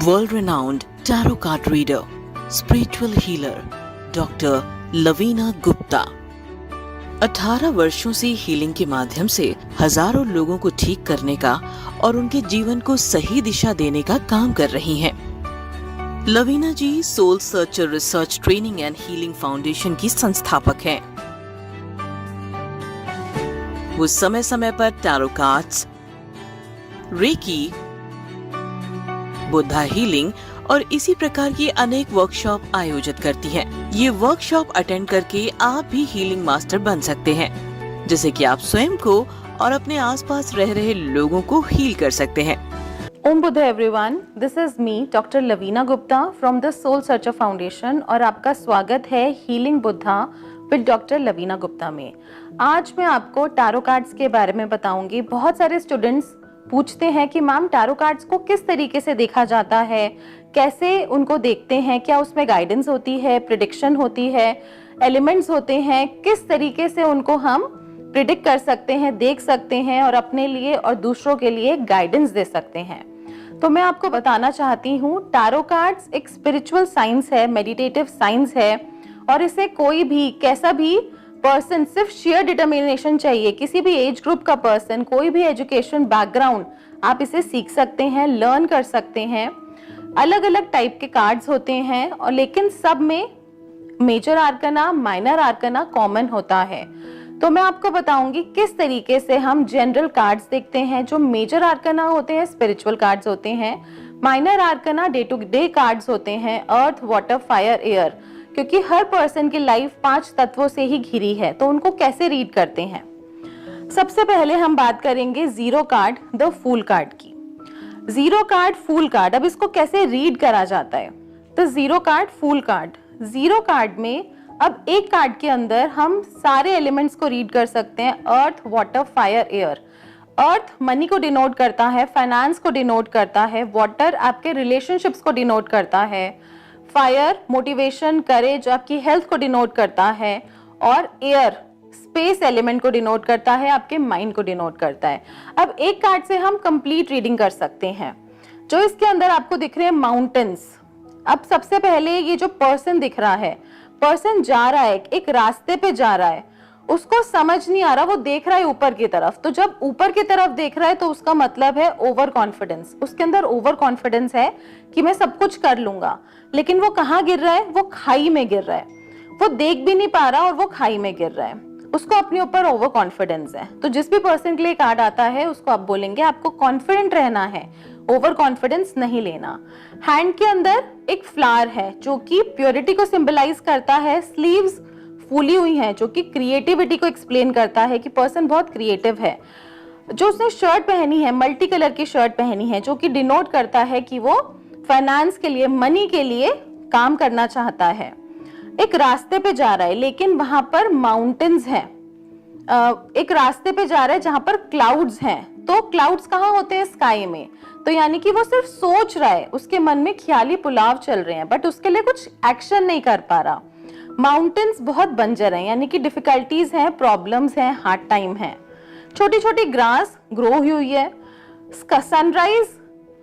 world-renowned tarot card reader, spiritual healer, Dr. Lavina Gupta 18 वर्षों से healing के माध्यम से हजारों लोगों को ठीक करने का और उनके जीवन को सही दिशा देने का काम कर रही हैं। Lavina ji soul searcher research training and healing foundation की संस्थापक हैं। वो समय समय पर tarot cards, reiki, Buddha healing और इसी प्रकार की अनेक वर्कशॉप आयोजित करती हैं। ये वर्कशॉप अटेंड करके आप भी हीलिंग मास्टर बन सकते हैं, जिससे कि आप स्वयं को और अपने आसपास रह रहे लोगों को हील कर सकते हैं। Om Buddha everyone, this is me doctor Lavina Gupta from the soul searcher foundation और आपका स्वागत है healing Buddha with doctor Lavina Gupta में। आज मैं आपको टैरो कार्ड्स के बारे में बताऊंगी। बहुत सारे स्टूडेंट्स पूछते हैं कि मैम टैरो कार्ड्स को किस तरीके से देखा जाता है, कैसे उनको देखते हैं, क्या उसमें गाइडेंस होती है, प्रिडिक्शन होती है, एलिमेंट्स होते हैं, किस तरीके से उनको हम प्रिडिक्ट कर सकते हैं, देख सकते हैं और अपने लिए और दूसरों के लिए गाइडेंस दे सकते हैं। तो मैं आपको बताना चाहती हूँ, टैरो कार्ड्स एक स्पिरिचुअल साइंस है, मेडिटेटिव साइंस है और इसे कोई भी कैसा भी पर्सन, सिर्फ शेयर डिटर्मिनेशन चाहिए, किसी भी एज ग्रुप का पर्सन, कोई भी एजुकेशन बैकग्राउंड, आप इसे सीख सकते हैं, लर्न कर सकते हैं। अलग अलग टाइप के कार्ड्स होते हैं और लेकिन सब में major arcana, minor arcana common होता है। तो मैं आपको बताऊंगी किस तरीके से हम जनरल कार्ड्स देखते हैं। जो मेजर आर्कना होते हैं स्पिरिचुअल कार्ड्स होते हैं, minor arcana day to day cards होते हैं, अर्थ, वाटर, फायर, एयर, क्योंकि हर पर्सन की लाइफ 5 तत्वों से ही घिरी है। तो उनको कैसे रीड करते हैं, सबसे पहले हम बात करेंगे zero card, the fool card की। जीरो कार्ड, फूल कार्ड, अब इसको कैसे रीड करा जाता है। तो zero card, fool card, zero card में अब एक कार्ड के अंदर हम सारे एलिमेंट्स को रीड कर सकते हैं, earth, water, fire, air. Earth money को डिनोट करता है, फाइनेंस को डिनोट करता है, वाटर आपके रिलेशनशिप्स को डिनोट करता है, फायर मोटिवेशन, करेज, आपकी हेल्थ को डिनोट करता है और एयर स्पेस एलिमेंट को डिनोट करता है, आपके माइंड को डिनोट करता है। अब एक कार्ड से हम कंप्लीट रीडिंग कर सकते हैं। जो इसके अंदर आपको दिख रहे हैं माउंटेन्स। अब सबसे पहले ये जो पर्सन दिख रहा है, पर्सन जा रहा है, एक रास्ते पे जा रहा है, उसको समझ नहीं आ रहा, वो देख रहा है ऊपर की तरफ। तो जब ऊपर की तरफ देख रहा है तो उसका मतलब है ओवर कॉन्फिडेंस। उसके अंदर ओवर कॉन्फिडेंस है कि मैं सब कुछ कर लूंगा, लेकिन वो कहाँ गिर रहा है, वो खाई में गिर रहा है। वो देख भी नहीं पा रहा और वो खाई में गिर रहा है। उसको अपने ऊपर ओवर कॉन्फिडेंस है। तो जिस भी पर्सन के लिए कार्ड आता है उसको आप बोलेंगे आपको कॉन्फिडेंट रहना है, ओवर कॉन्फिडेंस नहीं लेना। हैंड के अंदर एक फ्लावर है जो कि प्योरिटी को सिंबलाइज करता है। स्लीव्स फूली हुई हैं जो कि क्रिएटिविटी को एक्सप्लेन करता है कि पर्सन बहुत क्रिएटिव है। जो उसने शर्ट पहनी है, मल्टी कलर की शर्ट पहनी है, जो कि डिनोट करता है कि वो फाइनेंस के लिए, मनी के लिए काम करना चाहता है। एक रास्ते पे जा रहा है लेकिन वहां पर माउंटेन्स हैं। एक रास्ते पे जा रहा है जहां पर क्लाउड्स हैं। तो क्लाउड्स कहाँ होते हैं, स्काई में। तो यानी कि वो सिर्फ सोच रहा है, उसके मन में ख्याली पुलाव चल रहे हैं, बट उसके लिए कुछ एक्शन नहीं कर पा रहा। माउंटेन्स बहुत बंजर हैं, यानी कि डिफिकल्टीज हैं, प्रॉब्लम्स हैं, हार्ड टाइम है। छोटी छोटी ग्रास ग्रो हुई है। सनराइज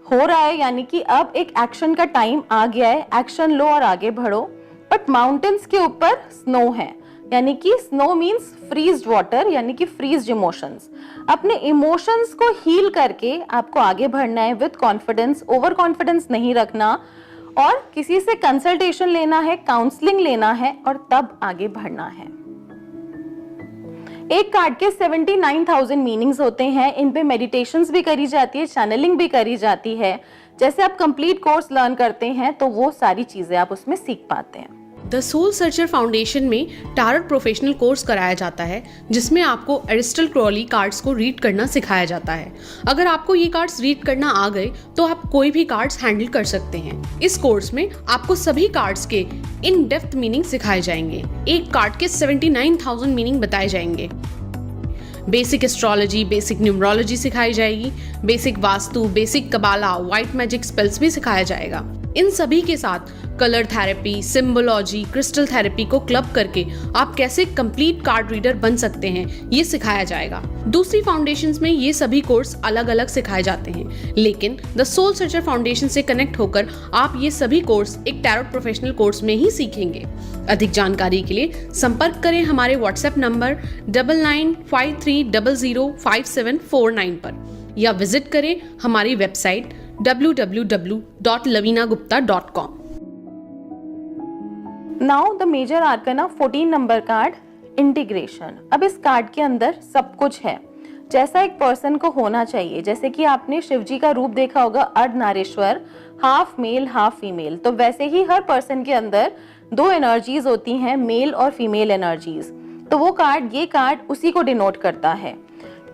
हो रहा है, यानी कि अब एक एक्शन का टाइम आ गया है, एक्शन लो और आगे बढ़ो। बट माउंटेन्स के ऊपर स्नो है, यानी कि स्नो मीन्स फ्रीज्ड वाटर, यानी कि फ्रीज्ड इमोशंस। अपने इमोशंस को हील करके आपको आगे बढ़ना है विद कॉन्फिडेंस, ओवर कॉन्फिडेंस नहीं रखना और किसी से कंसल्टेशन लेना है, काउंसलिंग लेना है और तब आगे बढ़ना है। एक कार्ड के 79,000 मीनिंग्स होते हैं। इन पे मेडिटेशंस भी करी जाती है, चैनलिंग भी करी जाती है। जैसे आप कंप्लीट कोर्स लर्न करते हैं तो वो सारी चीजें आप उसमें सीख पाते हैं। द सोल सर्चर फाउंडेशन में टैरोट प्रोफेशनल कोर्स कराया जाता है, जिसमें आपको एरिस्टल क्रॉली कार्ड्स को रीड करना सिखाया जाता है। अगर आपको ये कार्ड्स रीड करना आ गए तो आप कोई भी कार्ड्स हैंडल कर सकते हैं। इस कोर्स में आपको सभी कार्ड्स के इन डेप्थ मीनिंग सिखाए जाएंगे। एक कार्ड के 79,000 मीनिंग बताए जाएंगे। बेसिक एस्ट्रोलॉजी, बेसिक न्यूमरोलॉजी सिखाई जाएगी, basic vastu, basic कबाला, white magic spells भी सिखाया जाएगा। इन सभी के साथ colour therapy, symbology, crystal therapy को क्लब करके आप कैसे कंप्लीट कार्ड रीडर बन सकते हैं, ये सिखाया जाएगा। दूसरी फाउंडेशंस में ये सभी कोर्स अलग अलग सिखाए जाते हैं, लेकिन द सोल सर्चर फाउंडेशन से कनेक्ट होकर आप ये सभी कोर्स एक टैरोट प्रोफेशनल कोर्स में ही सीखेंगे। अधिक जानकारी के लिए संपर्क करें हमारे व्हाट्सएप नंबर 9953005749 पर या विजिट करें हमारी website www.lavinagupta.com। Now the major arcana 14 number card, integration. अब इस कार्ड के अंदर सब कुछ है जैसा एक पर्सन को होना चाहिए। जैसे कि आपने शिवजी का रूप देखा होगा, Ardhanarishvara, half male half female, तो वैसे ही हर पर्सन के अंदर दो एनर्जीज होती हैं, मेल और फीमेल एनर्जीज। तो वो कार्ड, ये कार्ड उसी को डिनोट करता है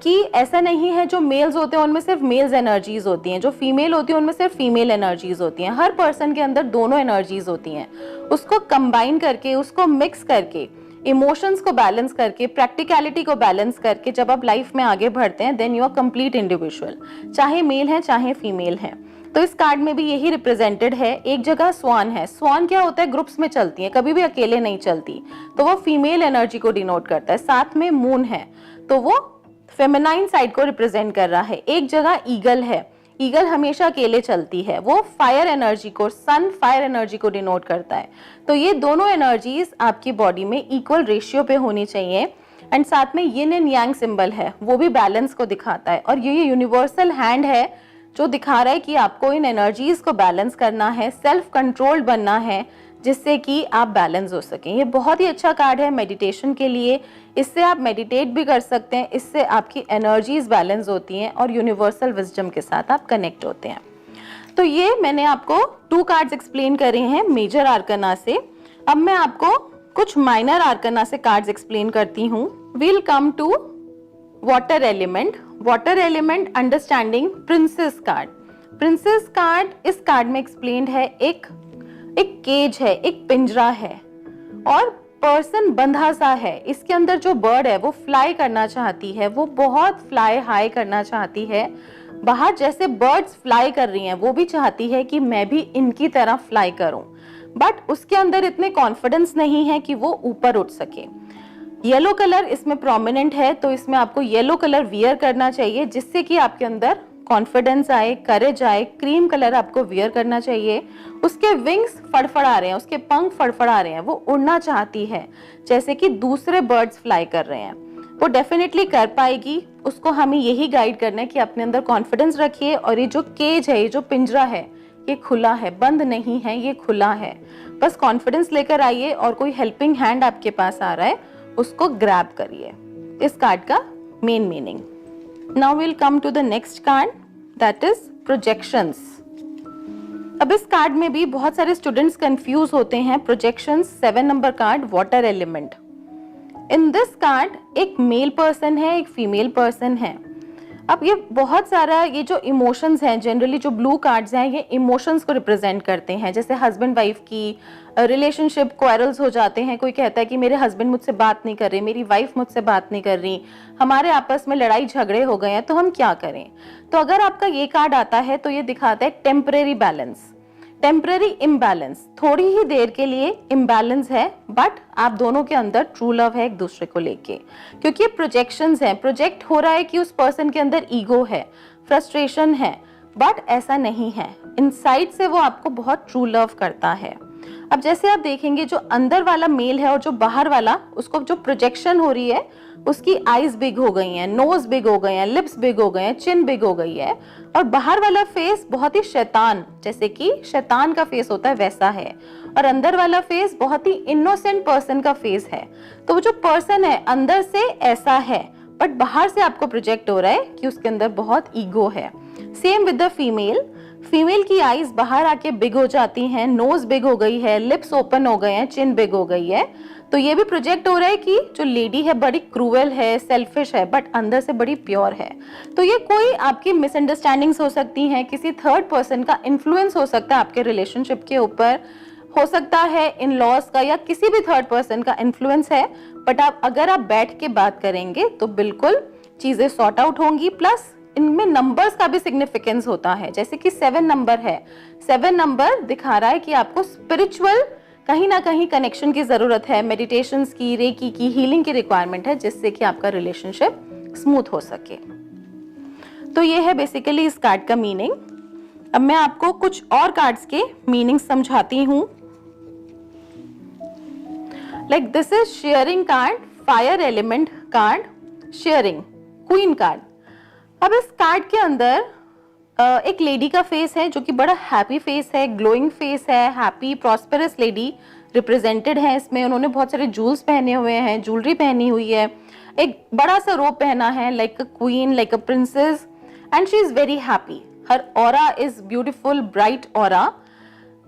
कि ऐसा नहीं है जो मेल्स होते हैं उनमें सिर्फ मेल्स एनर्जीज होती हैं, जो फीमेल होती है उनमें सिर्फ फीमेल एनर्जीज होती हैं। हर पर्सन के अंदर दोनों एनर्जीज होती हैं। उसको कंबाइन करके, उसको मिक्स करके, इमोशंस को बैलेंस करके, प्रैक्टिकलिटी को बैलेंस करके जब आप लाइफ में आगे बढ़ते हैं, then you are complete individual, चाहे मेल है चाहे फीमेल है। तो इस कार्ड में भी यही रिप्रेजेंटेड है। एक जगह स्वान है। स्वान क्या होता है? ग्रुप्स में चलती है, कभी भी अकेले नहीं चलती, तो वो फीमेल एनर्जी को डिनोट करता है। साथ में मून है, तो वो फेमिनाइन साइड को रिप्रेजेंट कर रहा है। एक जगह ईगल है। ईगल हमेशा अकेले चलती है, वो फायर एनर्जी को, सन फायर एनर्जी को डिनोट करता है। तो ये दोनों एनर्जीज आपकी बॉडी में इक्वल रेशियो पे होनी चाहिए। एंड साथ में यिन एंड यांग सिंबल है, वो भी बैलेंस को दिखाता है। और ये यूनिवर्सल हैंड है जो दिखा रहा है कि आपको इन एनर्जीज को बैलेंस करना है, सेल्फ कंट्रोल्ड बनना है, जिससे कि आप बैलेंस हो सकें। ये बहुत ही अच्छा कार्ड है मेडिटेशन के लिए। इससे आप मेडिटेट भी कर सकते हैं, इससे आपकी एनर्जीज बैलेंस होती हैं और यूनिवर्सल विजडम के साथ आप कनेक्ट होते हैं। तो ये मैंने आपको 2 कार्ड्स एक्सप्लेन करे हैं मेजर आर्कना से। अब मैं आपको कुछ माइनर आर्कना से कार्ड्स एक्सप्लेन करती हूँ। We'll come to water element. Water element understanding princess card. Princess card इस कार्ड में एक्सप्लेन्ड है, एक केज है, एक पिंजरा है और पर्सन बंधा सा है। इसके अंदर जो बर्ड है वो फ्लाई करना चाहती है, वो बहुत फ्लाई हाई करना चाहती है। बाहर जैसे बर्ड्स फ्लाई कर रही हैं, वो भी चाहती है कि मैं भी इनकी तरह फ्लाई करूं, बट उसके अंदर इतने कॉन्फिडेंस नहीं है कि वो ऊपर उठ सके। येलो कलर इसमें प्रोमिनेंट है, तो इसमें आपको येलो कलर वियर करना चाहिए जिससे कि आपके अंदर कॉन्फिडेंस आए, करेज आए। क्रीम कलर आपको वियर करना चाहिए। उसके विंग्स फड़फड़ा रहे हैं, उसके पंख फड़फड़ा रहे हैं, वो उड़ना चाहती है जैसे कि दूसरे बर्ड्स फ्लाई कर रहे हैं। वो डेफिनेटली कर पाएगी। उसको हमें यही गाइड करना है कि अपने अंदर कॉन्फिडेंस रखिए। और ये जो केज है, ये जो पिंजरा है, ये खुला है, बंद नहीं है, ये खुला है। बस कॉन्फिडेंस लेकर आइए और कोई हेल्पिंग हैंड आपके पास आ रहा है, उसको ग्रैब करिए। इस कार्ड का main meaning. Now will come to the next card, that is projections. अब इस कार्ड में भी बहुत सारे स्टूडेंट्स कंफ्यूज होते हैं। Projections 7 number card, water element. In this card एक मेल पर्सन है, एक फीमेल पर्सन है। अब ये बहुत सारा, ये जो इमोशंस हैं, जनरली जो ब्लू कार्ड्स हैं, ये इमोशंस को रिप्रेजेंट करते हैं। जैसे हस्बैंड वाइफ की रिलेशनशिप क्वारल्स हो जाते हैं। कोई कहता है कि मेरे हस्बैंड मुझसे बात नहीं कर रहे, मेरी वाइफ मुझसे बात नहीं कर रही, हमारे आपस में लड़ाई झगड़े हो गए हैं, तो हम क्या करें? तो अगर आपका ये कार्ड आता है तो ये दिखाता है टेम्परेरी बैलेंस, टेम्परेरी इम्बैलेंस। थोड़ी ही देर के लिए इम्बैलेंस है, बट आप दोनों के अंदर ट्रू लव है एक दूसरे को लेके। क्योंकि ये प्रोजेक्शंस हैं, प्रोजेक्ट हो रहा है कि उस पर्सन के अंदर ईगो है, फ्रस्ट्रेशन है, बट ऐसा नहीं है। इनसाइड से वो आपको बहुत ट्रू लव करता है। अब जैसे आप देखेंगे, जो अंदर वाला मेल है और जो बाहर वाला, उसको जो प्रोजेक्शन हो रही है, उसकी आईज बिग हो गई हैं, नोज बिग हो गए हैं, लिप्स बिग हो गए हैं, चिन बिग हो गई है। और बाहर वाला फेस बहुत ही शैतान, जैसे कि शैतान का फेस होता है वैसा है। और अंदर वाला फेस बहुत ही इनोसेंट पर्सन का फेस है। तो वो जो पर्सन है अंदर से ऐसा है, बट बाहर से आपको प्रोजेक्ट हो रहा है कि उसके अंदर बहुत ईगो है। Same with the female. Female की आईज बाहर आके बिग हो जाती हैं, नोज बिग हो गई है, लिप्स ओपन हो गए हैं, चिन बिग हो गई है। तो ये भी प्रोजेक्ट हो रहा है कि जो लेडी है बड़ी क्रूएल है, सेल्फिश है, बट अंदर से बड़ी प्योर है। तो ये कोई आपकी मिसअंडरस्टैंडिंग्स हो सकती हैं, किसी थर्ड पर्सन का इन्फ्लुएंस हो सकता है आपके रिलेशनशिप के ऊपर, हो सकता है इन लॉज का या किसी भी थर्ड पर्सन का इन्फ्लुएंस है। बट अगर आप बैठ के बात करेंगे तो बिल्कुल चीजें सॉर्ट आउट होंगी। प्लस इनमें नंबर्स का भी सिग्निफिकेंस होता है, जैसे कि 7 नंबर है। 7 नंबर दिखा रहा है कि आपको स्पिरिचुअल कहीं ना कहीं कनेक्शन की जरूरत है, मेडिटेशंस की, रेकी की, हीलिंग की रिक्वायरमेंट है, जिससे कि आपका रिलेशनशिप स्मूथ हो सके। तो ये है बेसिकली इस कार्ड का मीनिंग। अब मैं आपको कुछ और कार्ड्स के मीनिंग समझाती हूँ। Like this is sharing card, fire element card, sharing, queen card. अब इस कार्ड के अंदर एक लेडी का फेस है जो कि बड़ा हैप्पी फेस है, ग्लोइंग फेस है, हैप्पी प्रॉस्पेरस लेडी रिप्रेजेंटेड है इसमें। उन्होंने बहुत सारे जूल्स पहने हुए हैं, ज्वेलरी पहनी हुई है, एक बड़ा सा रोब पहना है, like a queen, like a princess, and she is very happy. Her aura is beautiful, bright aura.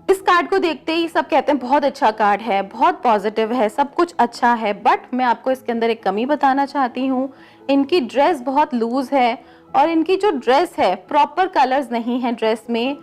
इस कार्ड को देखते ही सब कहते हैं बहुत अच्छा कार्ड है, बहुत पॉजिटिव है, सब कुछ अच्छा है। बट मैं आपको इसके अंदर एक कमी बताना चाहती हूँ। इनकी ड्रेस बहुत लूज है और इनकी जो ड्रेस है प्रॉपर कलर्स नहीं है ड्रेस में,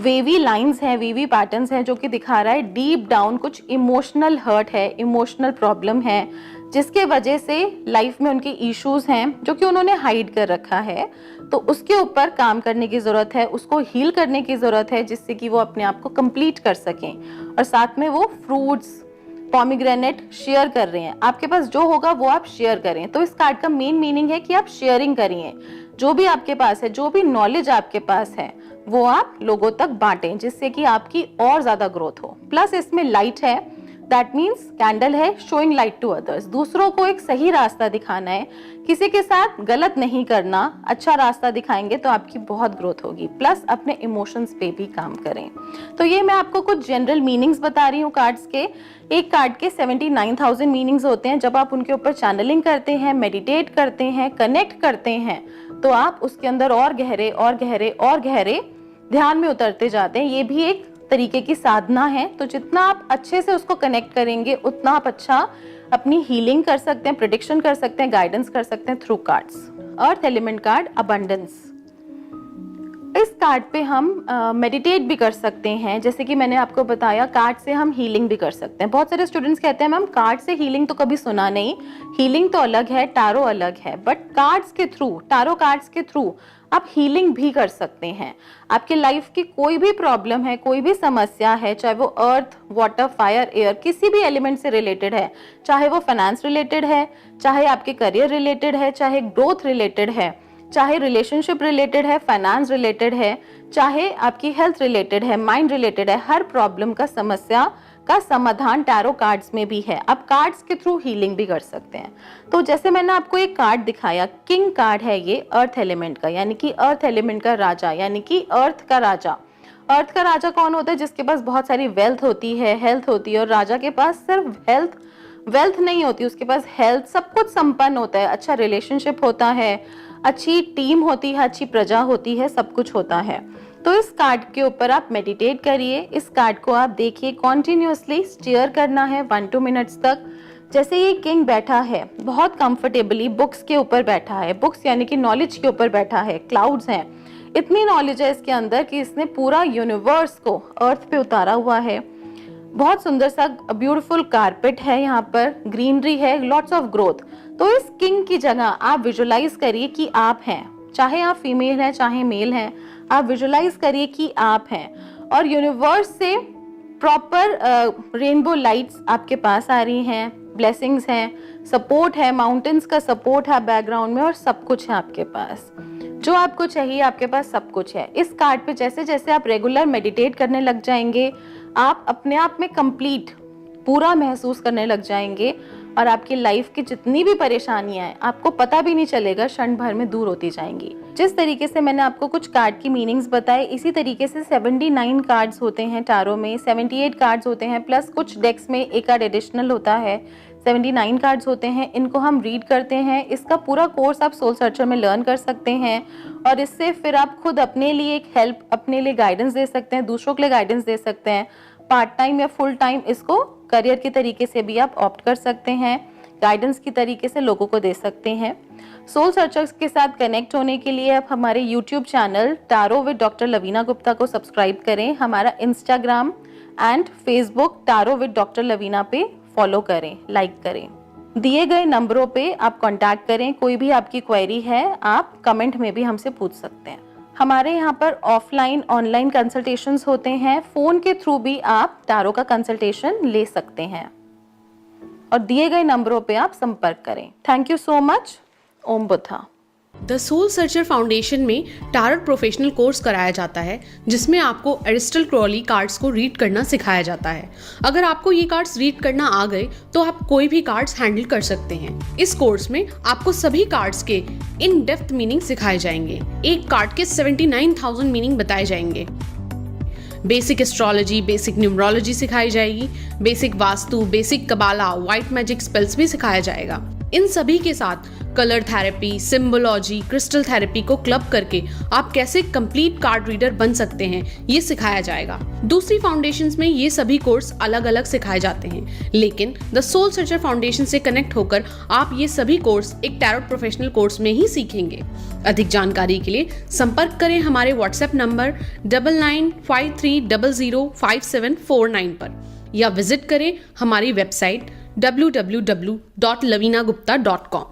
वेवी लाइंस हैं, वेवी पैटर्न्स हैं, जो कि दिखा रहा है डीप डाउन कुछ इमोशनल हर्ट है, इमोशनल प्रॉब्लम है, जिसके वजह से लाइफ में उनके इश्यूज हैं जो कि उन्होंने हाइड कर रखा है। तो उसके ऊपर काम करने की ज़रूरत है, उसको हील करने की ज़रूरत है, जिससे कि वो अपने आप को कंप्लीट कर सकें। और साथ में वो फ्रूट्स, पॉमीग्रेनेट शेयर कर रहे हैं। आपके पास जो होगा वो आप शेयर करें। तो इस कार्ड का मेन मीनिंग है कि आप शेयरिंग करिए, जो भी आपके पास है, जो भी नॉलेज आपके पास है वो आप लोगों तक बांटें, जिससे कि आपकी और ज्यादा ग्रोथ हो। प्लस इसमें लाइट है, दैट मीन्स कैंडल है, शोइंग लाइट टू अदर्स। दूसरों को एक सही रास्ता दिखाना है, किसी के साथ गलत नहीं करना, अच्छा रास्ता दिखाएंगे तो आपकी बहुत ग्रोथ होगी। प्लस अपने इमोशंस पे भी काम करें। तो ये मैं आपको कुछ जनरल मीनिंग्स बता रही हूँ कार्ड्स के। एक कार्ड के 79,000 मीनिंग्स होते हैं। जब आप उनके ऊपर चैनलिंग करते हैं, मेडिटेट करते हैं, कनेक्ट करते हैं, तो आप उसके अंदर और गहरे और गहरे और गहरे ध्यान में उतरते जाते हैं। ये भी एक तरीके की साधना है। तो जितना आप अच्छे से उसको कनेक्ट करेंगे उतना आप अच्छा अपनी हीलिंग कर सकते हैं, प्रेडिक्शन कर सकते हैं, गाइडेंस कर सकते हैं through cards. Earth element card, abundance. इस कार्ड पे हम मेडिटेट भी कर सकते हैं। जैसे कि मैंने आपको बताया, कार्ड से हम हीलिंग भी कर सकते हैं। बहुत सारे स्टूडेंट्स कहते हैं मैम कार्ड से हीलिंग तो कभी सुना नहीं, हीलिंग तो अलग है, टारो अलग है। बट कार्ड्स के थ्रू, टारो कार्ड्स के थ्रू आप हीलिंग भी कर सकते हैं। आपके लाइफ की कोई भी प्रॉब्लम है, कोई भी समस्या है, चाहे वो अर्थ, वाटर, फायर, एयर, किसी भी एलिमेंट से रिलेटेड है, चाहे वो फाइनेंस रिलेटेड है, चाहे आपके करियर रिलेटेड है, चाहे ग्रोथ रिलेटेड है, चाहे रिलेशनशिप रिलेटेड है, फाइनेंस रिलेटेड है, चाहे आपकी हेल्थ रिलेटेड है, माइंड रिलेटेड है, हर प्रॉब्लम का, समस्या का समाधान टैरो कार्ड्स में भी है। आप कार्ड्स के थ्रू हीलिंग भी कर सकते हैं। तो जैसे मैंने आपको एक कार्ड दिखाया, किंग कार्ड है ये अर्थ एलिमेंट का, यानी कि अर्थ एलिमेंट का राजा, यानी कि अर्थ का राजा। अर्थ का राजा कौन होता है? जिसके पास बहुत सारी वेल्थ होती है, हेल्थ होती है। और राजा के पास सिर्फ वेल्थ नहीं होती, उसके पास हेल्थ, सब कुछ संपन्न होता है, अच्छा रिलेशनशिप होता है, अच्छी टीम होती है, अच्छी प्रजा होती है, सब कुछ होता है। तो इस कार्ड के ऊपर आप मेडिटेट करिए। इस कार्ड को आप देखिए, कॉन्टिन्यूसली स्टेयर करना है 1-2 मिनट्स तक। जैसे ये किंग बैठा है, बहुत कंफर्टेबली बुक्स के ऊपर बैठा है, बुक्स यानी कि नॉलेज के ऊपर बैठा है, क्लाउड्स हैं, इतनी नॉलेज है इसके अंदर कि इसने पूरा यूनिवर्स को अर्थ पे उतारा हुआ है। बहुत सुंदर सा ब्यूटीफुल कारपेट है, यहाँ पर ग्रीनरी है, लॉट्स ऑफ ग्रोथ। तो इस किंग की जगह आप विजुलाइज करिए कि आप हैं, चाहे आप फीमेल हैं चाहे मेल हैं, आप विजुलाइज करिए कि आप हैं। और यूनिवर्स से प्रॉपर रेनबो लाइट्स आपके पास आ रही हैं, ब्लेसिंग्स हैं, सपोर्ट है, माउंटेन्स का सपोर्ट है बैकग्राउंड में, और सब कुछ है आपके पास। जो आपको चाहिए आपके पास सब कुछ है। इस कार्ड पे जैसे जैसे आप रेगुलर मेडिटेट करने लग जाएंगे, आप अपने आप में कंप्लीट पूरा महसूस करने लग जाएंगे, और आपकी लाइफ की जितनी भी परेशानियां हैं आपको पता भी नहीं चलेगा, क्षण भर में दूर होती जाएंगी। जिस तरीके से मैंने आपको कुछ कार्ड की मीनिंग्स बताए, इसी तरीके से 79 कार्ड्स होते हैं टारो में, 78 कार्ड्स होते हैं, प्लस कुछ डेक्स में एक कार्ड एडिशनल होता है। 79 कार्ड्स होते हैं, इनको हम रीड करते हैं। इसका पूरा कोर्स आप सोल सर्चर में लर्न कर सकते हैं, और इससे फिर आप खुद अपने लिए एक हेल्प, अपने लिए गाइडेंस दे सकते हैं, दूसरों के लिए गाइडेंस दे सकते हैं। पार्ट टाइम या फुल टाइम इसको करियर के तरीके से भी आप ऑप्ट कर सकते हैं, गाइडेंस की तरीके से लोगों को दे सकते हैं। सोल सर्चर्स के साथ कनेक्ट होने के लिए आप हमारे YouTube channel tarot with doctor Lavina Gupta को सब्सक्राइब करें। हमारा Instagram and Facebook tarot with doctor Lavina पे फॉलो करें, लाइक करें। दिए गए नंबरों पे आप कांटेक्ट करें। कोई भी आपकी क्वेरी है आप कमेंट में भी हमसे पूछ सकते हैं। हमारे यहाँ पर ऑफलाइन ऑनलाइन कंसल्टेशंस होते हैं। फ़ोन के थ्रू भी आप टैरो का कंसल्टेशन ले सकते हैं और दिए गए नंबरों पे आप संपर्क करें। Thank you so much. Om Buddha. The soul searcher foundation में टारट प्रोफेशनल कोर्स कराया जाता है जिसमें आपको एरिस्टल क्रॉली कार्ड्स को रीड करना सिखाया जाता है। अगर आपको ये कार्ड्स रीड करना आ गए तो आप कोई भी कार्ड्स हैंडल कर सकते हैं। इस कोर्स में आपको सभी कार्ड्स के इन डेप्थ मीनिंग सिखाए जाएंगे। एक कार्ड के 79,000 मीनिंग बताए जाएंगे। बेसिक एस्ट्रोलॉजी, बेसिक न्यूमरोलॉजी सिखाई जाएगी। Basic vastu, basic कबाला, white magic spells भी सिखाया जाएगा। इन सभी के साथ colour therapy, symbology, crystal therapy को क्लब करके आप कैसे कंप्लीट कार्ड रीडर बन सकते हैं ये सिखाया जाएगा। दूसरी फाउंडेशंस में ये सभी कोर्स अलग अलग सिखाए जाते हैं, लेकिन द सोल सर्चर फाउंडेशन से कनेक्ट होकर आप ये सभी कोर्स एक टैरोट प्रोफेशनल कोर्स में ही सीखेंगे। अधिक जानकारी के लिए संपर्क करें हमारे व्हाट्सएप नंबर 9953005749 पर या विजिट करें हमारी वेबसाइट www.lavinagupta.com।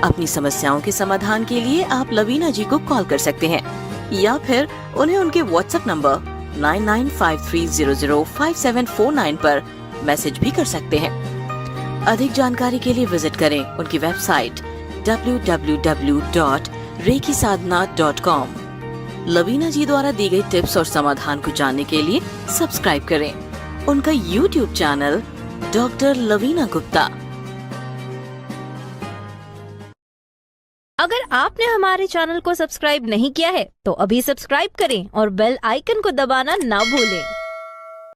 अपनी समस्याओं के समाधान के लिए आप लवीना जी को कॉल कर सकते हैं या फिर उन्हें उनके व्हाट्सएप नंबर 9953005749 पर मैसेज भी कर सकते हैं। अधिक जानकारी के लिए विजिट करें उनकी वेबसाइट www.reikisadhana.com। लवीना जी द्वारा दी गई टिप्स और समाधान को जानने के लिए सब्सक्राइब करें उनका YouTube channel doctor Lavina Gupta. अगर आपने हमारे चैनल को सब्सक्राइब नहीं किया है तो अभी सब्सक्राइब करें और बेल आइकन को दबाना ना भूलें।